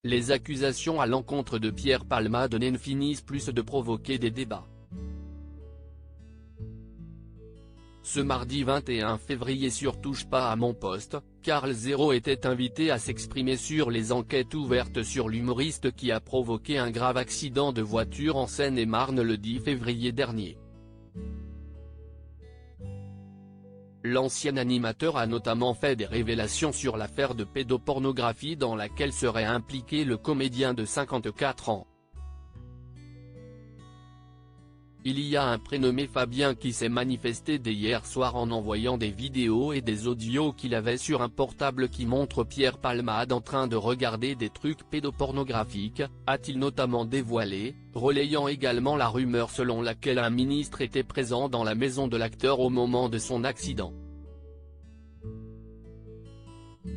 les accusations à l'encontre de Pierre Palmade ne finissent plus de provoquer des débats. Ce mardi 21 février sur Touche pas à mon poste, Karl Zéro était invité à s'exprimer sur les enquêtes ouvertes sur l'humoriste qui a provoqué un grave accident de voiture en Seine-et-Marne le 10 février dernier. L'ancien animateur a notamment fait des révélations sur l'affaire de pédopornographie dans laquelle serait impliqué le comédien de 54 ans. Il y a un prénommé Fabien qui s'est manifesté dès hier soir en envoyant des vidéos et des audios qu'il avait sur un portable qui montre Pierre Palmade en train de regarder des trucs pédopornographiques, a-t-il notamment dévoilé, relayant également la rumeur selon laquelle un ministre était présent dans la maison de l'acteur au moment de son accident.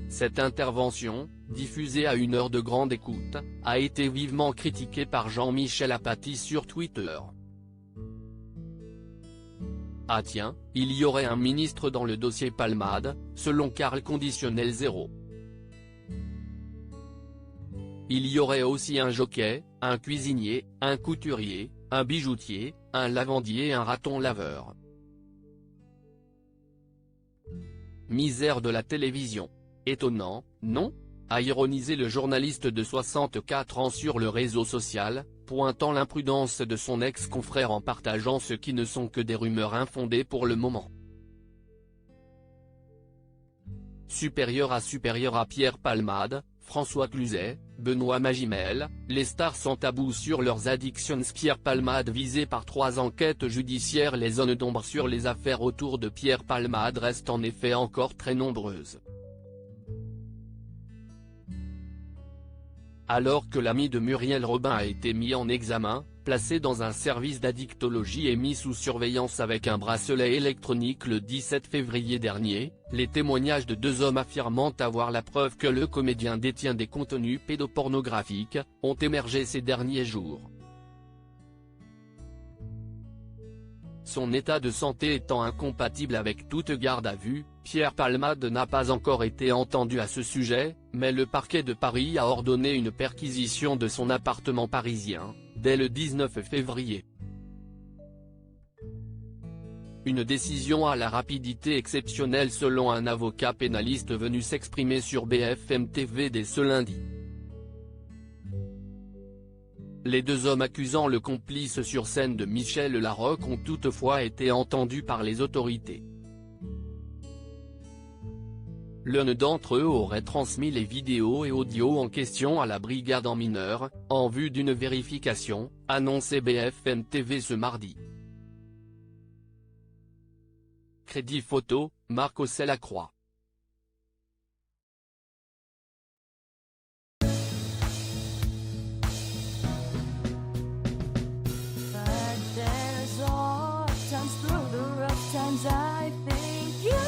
Cette intervention, diffusée à une heure de grande écoute, a été vivement critiquée par Jean-Michel Apathy sur Twitter. Ah tiens, il y aurait un ministre dans le dossier Palmade, selon Karl Conditionnel Zéro. Il y aurait aussi un jockey, un cuisinier, un couturier, un bijoutier, un lavandier et un raton laveur. Misère de la télévision. Étonnant, non ? A ironisé le journaliste de 64 ans sur le réseau social, pointant l'imprudence de son ex-confrère en partageant ce qui ne sont que des rumeurs infondées pour le moment. Supérieur à Pierre Palmade, François Cluzet, Benoît Magimel, les stars sans tabou sur leurs addictions. Pierre Palmade visé par 3 enquêtes judiciaires. Les zones d'ombre sur les affaires autour de Pierre Palmade restent en effet encore très nombreuses. Alors que l'ami de Muriel Robin a été mis en examen, placé dans un service d'addictologie et mis sous surveillance avec un bracelet électronique le 17 février dernier, les témoignages de 2 hommes affirmant avoir la preuve que le comédien détient des contenus pédopornographiques, ont émergé ces derniers jours. Son état de santé étant incompatible avec toute garde à vue, Pierre Palmade n'a pas encore été entendu à ce sujet, mais le parquet de Paris a ordonné une perquisition de son appartement parisien, dès le 19 février. Une décision à la rapidité exceptionnelle selon un avocat pénaliste venu s'exprimer sur BFM TV dès ce lundi. Les 2 hommes accusant le complice sur scène de Michel Larocque ont toutefois été entendus par les autorités. L'un d'entre eux aurait transmis les vidéos et audios en question à la brigade en mineurs, en vue d'une vérification, annonçait BFM TV ce mardi. Crédit photo, Marc Ossel-Lacroix. I think you